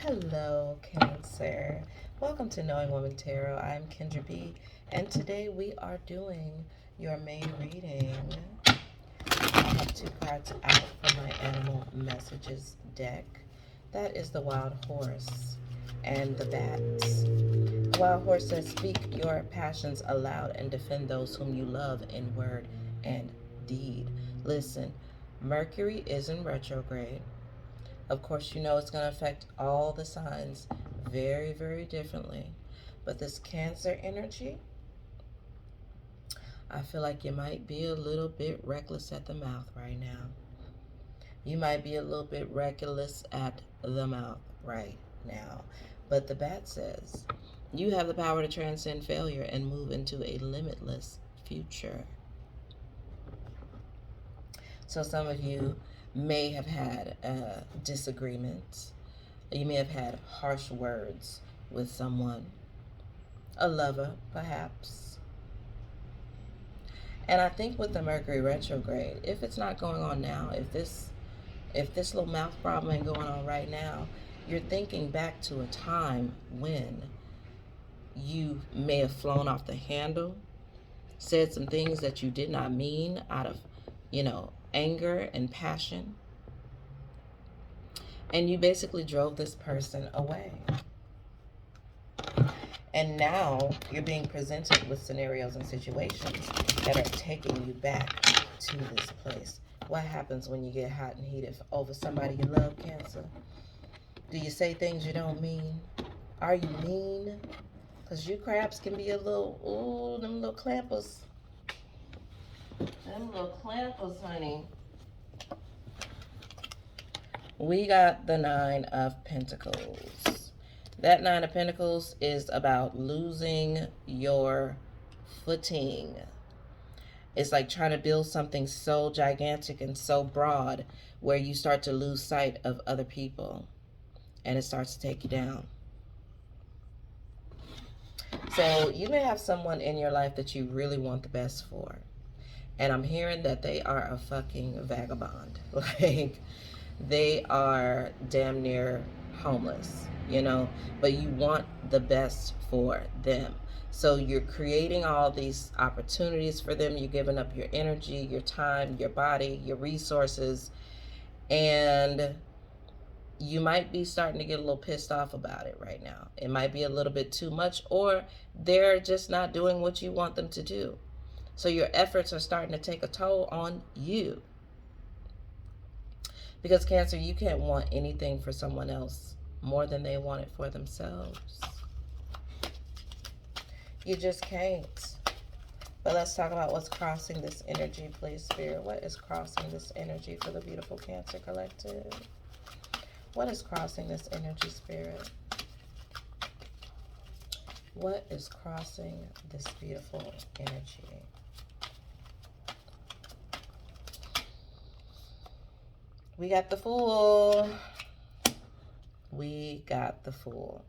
Hello, Cancer. Welcome to Knowing Woman Tarot. I'm Kendra B, and today we are doing your May reading. I have two cards out from my Animal Messages deck. That is the Wild Horse and the Bats. The Wild Horse says, "Speak your passions aloud and defend those whom you love in word and deed." Listen, Mercury is in retrograde. Of course, you know it's going to affect all the signs very, very differently. But this Cancer energy, I feel like you might be a little bit reckless at the mouth right now. You might be a little bit reckless at the mouth right now. But the bat says, you have the power to transcend failure and move into a limitless future. So some of you may have had disagreements. You may have had harsh words with someone, a lover perhaps. And I think with the Mercury retrograde, if it's not going on now, if this little mouth problem ain't going on right now, you're thinking back to a time when you may have flown off the handle, said some things that you did not mean out of, anger and passion. And you basically drove this person away. And now you're being presented with scenarios and situations that are taking you back to this place. What happens when you get hot and heated over somebody you love, Cancer? Do you say things you don't mean? Are you mean? Because you crabs can be a little, ooh, them little clampers. Them little clampers, honey. We got the Nine of Pentacles. That Nine of Pentacles is about losing your footing. It's like trying to build something so gigantic and so broad where you start to lose sight of other people and it starts to take you down. So you may have someone in your life that you really want the best for. And I'm hearing that they are a fucking vagabond. Like, they are damn near homeless, but you want the best for them. So you're creating all these opportunities for them. You're giving up your energy, your time, your body, your resources, and you might be starting to get a little pissed off about it right now. It might be a little bit too much, or they're just not doing what you want them to do. So your efforts are starting to take a toll on you. Because Cancer, you can't want anything for someone else more than they want it for themselves. You just can't. But let's talk about what's crossing this energy, please, Spirit. What is crossing this energy for the beautiful Cancer collective? What is crossing this energy, Spirit? What is crossing this beautiful energy? We got the Fool. We got the Fool.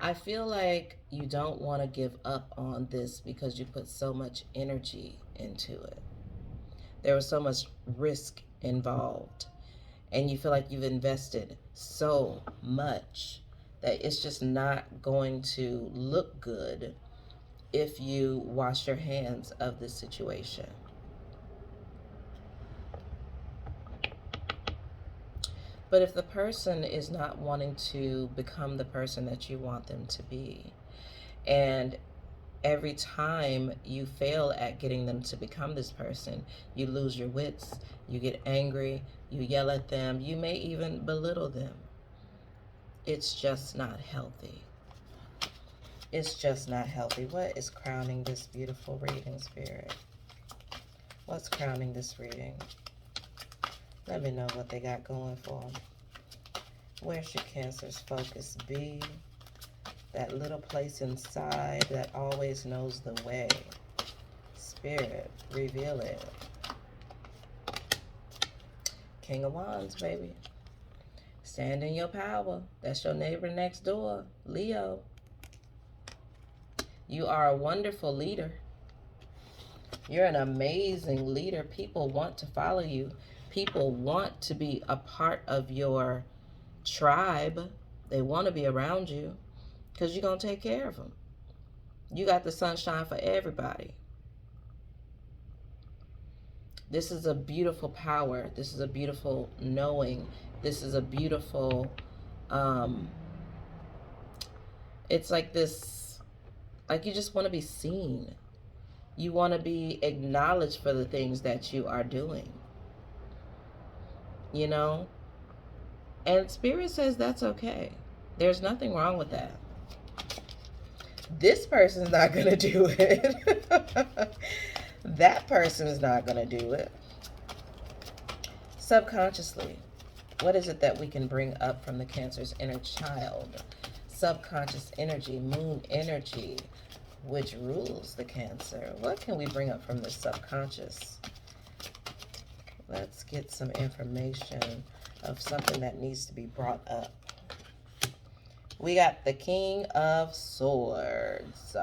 I feel like you don't want to give up on this because you put so much energy into it. There was so much risk involved. And you feel like you've invested so much that it's just not going to look good if you wash your hands of this situation. But if the person is not wanting to become the person that you want them to be, and every time you fail at getting them to become this person, you lose your wits, you get angry, you yell at them, you may even belittle them. It's just not healthy. It's just not healthy. What is crowning this beautiful reading, Spirit? What's crowning this reading? Let me know what they got going for them. Where should Cancer's focus be? That little place inside that always knows the way. Spirit, reveal it. King of Wands, baby. Stand in your power. That's your neighbor next door, Leo. You are a wonderful leader. You're an amazing leader. People want to follow you. people want to be a part of your tribe. They want to be around you because you're going to take care of them. You got the sunshine for everybody. This is a beautiful power. This is a beautiful knowing. This is a beautiful, it's like this, like you just want to be seen. You want to be acknowledged for the things that you are doing. You know? And Spirit says that's okay. There's nothing wrong with that. This person's not going to do it. That person is not going to do it. Subconsciously, what is it that we can bring up from the Cancer's inner child? Subconscious energy, moon energy, which rules the Cancer. What can we bring up from the subconscious? Let's get some information of something that needs to be brought up. We got the King of Swords.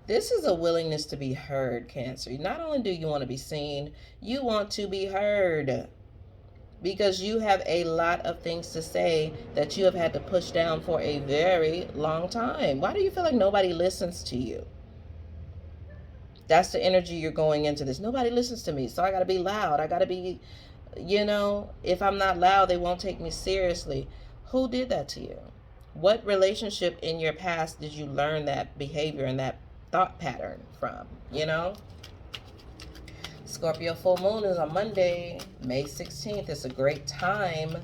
This is a willingness to be heard, Cancer. Not only do you want to be seen, you want to be heard. Because you have a lot of things to say that you have had to push down for a very long time. Why do you feel like nobody listens to you? That's the energy you're going into this. Nobody listens to me, so I got to be loud. I got to be, if I'm not loud, they won't take me seriously. Who did that to you? What relationship in your past did you learn that behavior and that thought pattern from, Scorpio full moon is on Monday, May 16th. It's a great time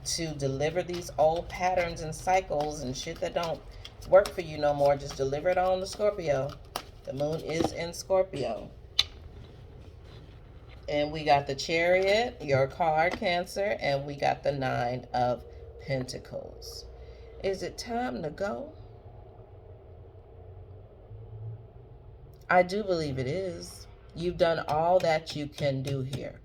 to deliver these old patterns and cycles and shit that don't work for you no more. Just deliver it on to Scorpio. The moon is in Scorpio. And we got the Chariot, your card, Cancer, and we got the 9 of Pentacles. Is it time to go? I do believe it is. You've done all that you can do here.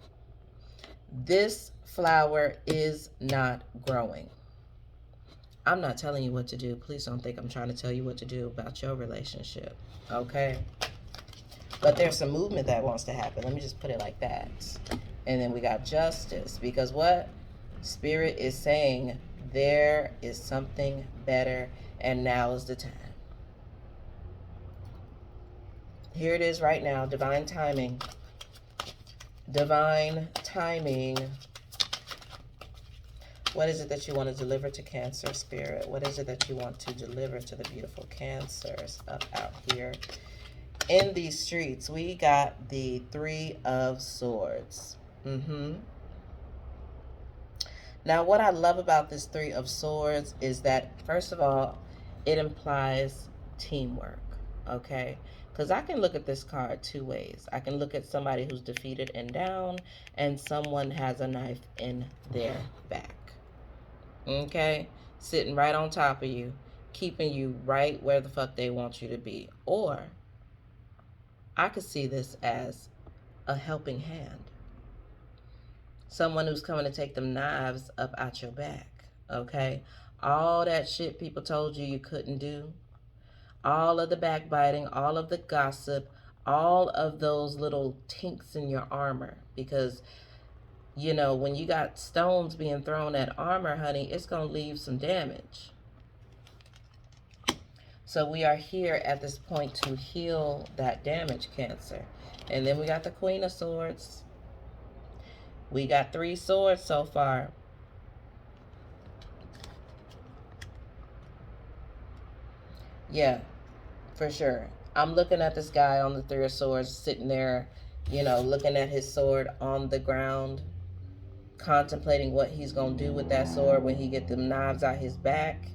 This flower is not growing. I'm not telling you what to do. Please don't think I'm trying to tell you what to do about your relationship. Okay? But there's some movement that wants to happen. Let me just put it like that. And then we got Justice. Because what? Spirit is saying there is something better and now is the time. Here it is right now. Divine timing. Divine timing. What is it that you want to deliver to Cancer, Spirit? What is it that you want to deliver to the beautiful Cancers up out here in these streets? We got the 3 of Swords. Now, what I love about this 3 of Swords is that, first of all, it implies teamwork, okay? Because I can look at this card 2 ways. I can look at somebody who's defeated and down, and someone has a knife in their back. Okay? Sitting right on top of you, keeping you right where the fuck they want you to be. Or, I could see this as a helping hand. Someone who's coming to take them knives up out your back. Okay? All that shit people told you you couldn't do. All of the backbiting, all of the gossip, all of those little tinks in your armor. Because, when you got stones being thrown at armor, honey, it's going to leave some damage. So we are here at this point to heal that damage, Cancer. And then we got the Queen of Swords. We got 3 swords so far. Yeah, for sure. I'm looking at this guy on the 3 of Swords sitting there, looking at his sword on the ground, contemplating what he's going to do with that sword when he get them knives out his back.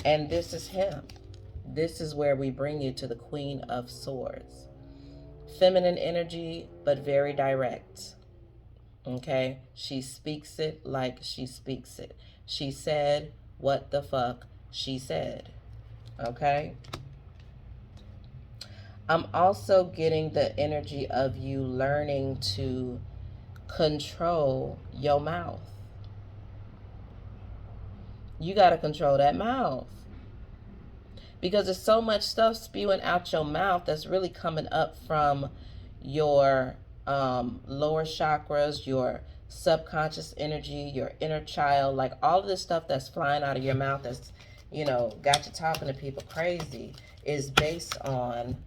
And this is him. This is where we bring you to the Queen of Swords. Feminine energy, but very direct. Okay? She speaks it like she speaks it. She said what the fuck she said. Okay? I'm also getting the energy of you learning to control your mouth. You got to control that mouth. Because there's so much stuff spewing out your mouth that's really coming up from your lower chakras, your subconscious energy, your inner child, like all of this stuff that's flying out of your mouth that's, got you talking to people crazy, is based on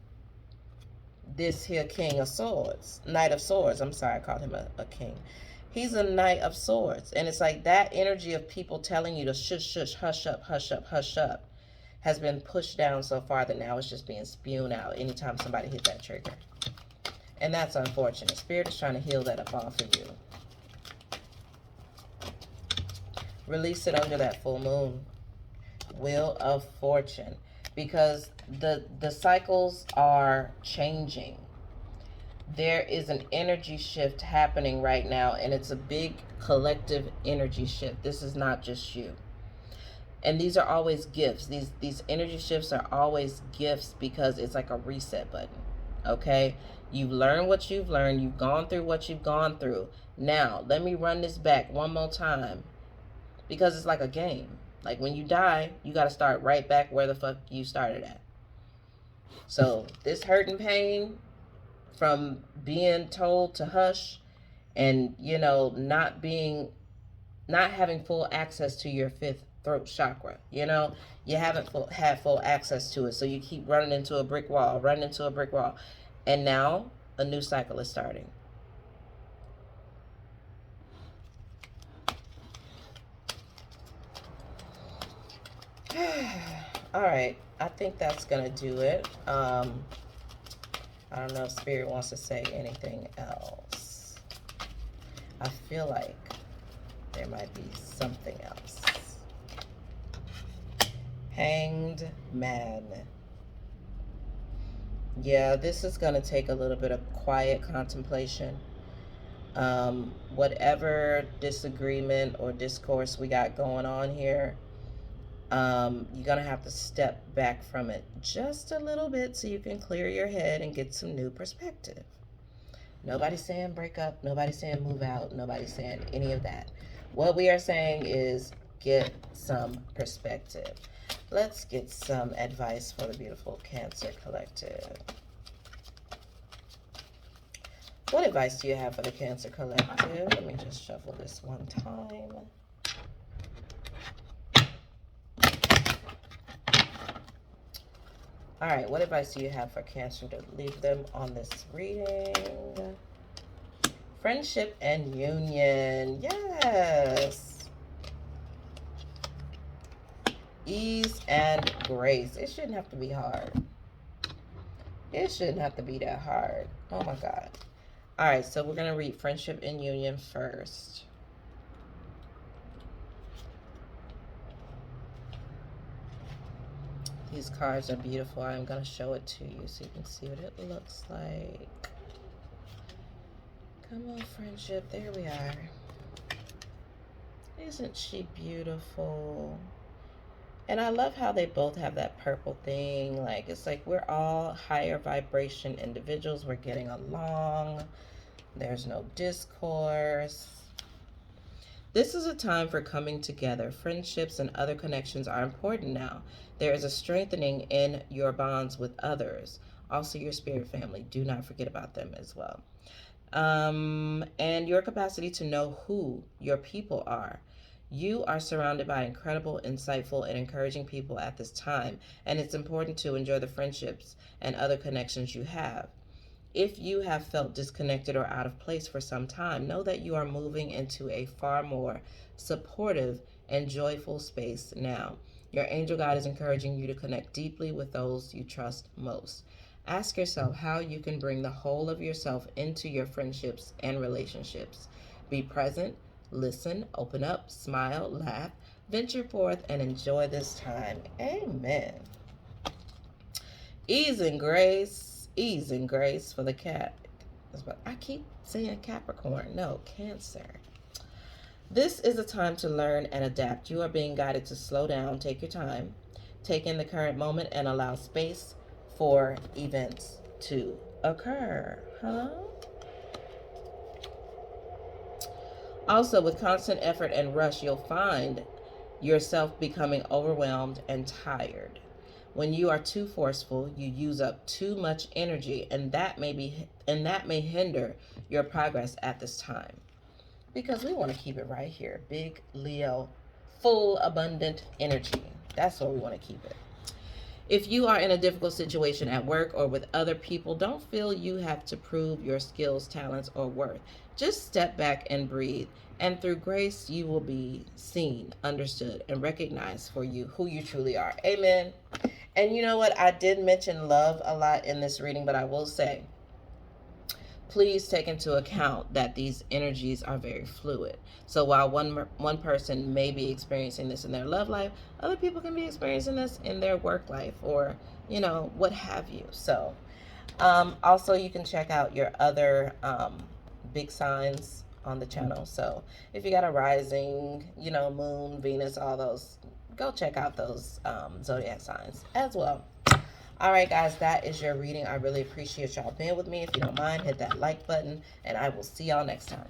this here King of Swords, Knight of Swords. I'm sorry, I called him a king. He's a Knight of Swords. And it's like that energy of people telling you to shush, shush, hush up, hush up, hush up has been pushed down so far that now it's just being spewed out anytime somebody hit that trigger. And that's unfortunate. Spirit is trying to heal that up off of you. Release it under that full moon. Wheel of Fortune. Because the cycles are changing. There is an energy shift happening right now, and it's a big collective energy shift. This is not just you. And these are always gifts. These energy shifts are always gifts because it's like a reset button. Okay? You've learned what you've learned. You've gone through what you've gone through. Now, let me run this back one more time. Because it's like a game. Like when you die, you got to start right back where the fuck you started at. So this hurt and pain from being told to hush and, not having full access to your fifth throat chakra. You haven't had full access to it. So you keep running into a brick wall, And now a new cycle is starting. All right, I think that's gonna do it. I don't know if Spirit wants to say anything else. I feel like there might be something else. Hanged Man. Yeah, this is gonna take a little bit of quiet contemplation. Whatever disagreement or discourse we got going on here, you're gonna have to step back from it just a little bit so you can clear your head and get some new perspective. Nobody's saying break up, nobody's saying move out, nobody's saying any of that. What we are saying is get some perspective. Let's get some advice for the beautiful Cancer Collective. What advice do you have for the Cancer Collective? Let me just shuffle this one time. All right, what advice do you have for Cancer to leave them on this reading? Friendship and union. Yes. Ease and grace. It shouldn't have to be hard. It shouldn't have to be that hard. Oh my God. All right, so we're going to read friendship and union first. These cards are beautiful. I'm going to show it to you so you can see what it looks like. Come on, friendship. There we are. Isn't she beautiful? And I love how they both have that purple thing. Like, it's like we're all higher vibration individuals. We're getting along. There's no discourse. This is a time for coming together. Friendships and other connections are important now. There is a strengthening in your bonds with others. Also your spirit family. Do not forget about them as well. And your capacity to know who your people are. You are surrounded by incredible, insightful, and encouraging people at this time, and it's important to enjoy the friendships and other connections you have. If you have felt disconnected or out of place for some time, know that you are moving into a far more supportive and joyful space now. Your angel guide is encouraging you to connect deeply with those you trust most. Ask yourself how you can bring the whole of yourself into your friendships and relationships. Be present, listen, open up, smile, laugh, venture forth, and enjoy this time. Amen. Ease and grace for the cat. I keep saying Capricorn. No, Cancer. This is a time to learn and adapt. You are being guided to slow down, take your time, take in the current moment, and allow space for events to occur. Also, with constant effort and rush, you'll find yourself becoming overwhelmed and tired. When you are too forceful, you use up too much energy, and that may hinder your progress at this time. Because we want to keep it right here. Big Leo, full abundant energy. That's where we want to keep it. If you are in a difficult situation at work or with other people, don't feel you have to prove your skills, talents, or worth. Just step back and breathe. And through grace, you will be seen, understood, and recognized for who you truly are. Amen. And you know what? I did mention love a lot in this reading, but I will say, please take into account that these energies are very fluid. So while one person may be experiencing this in their love life, other people can be experiencing this in their work life, or what have you. So also you can check out your other big signs on the channel. So if you got a rising, moon, Venus, all those, go check out those zodiac signs as well. All right, guys, that is your reading. I really appreciate y'all being with me. If you don't mind, hit that like button, and I will see y'all next time.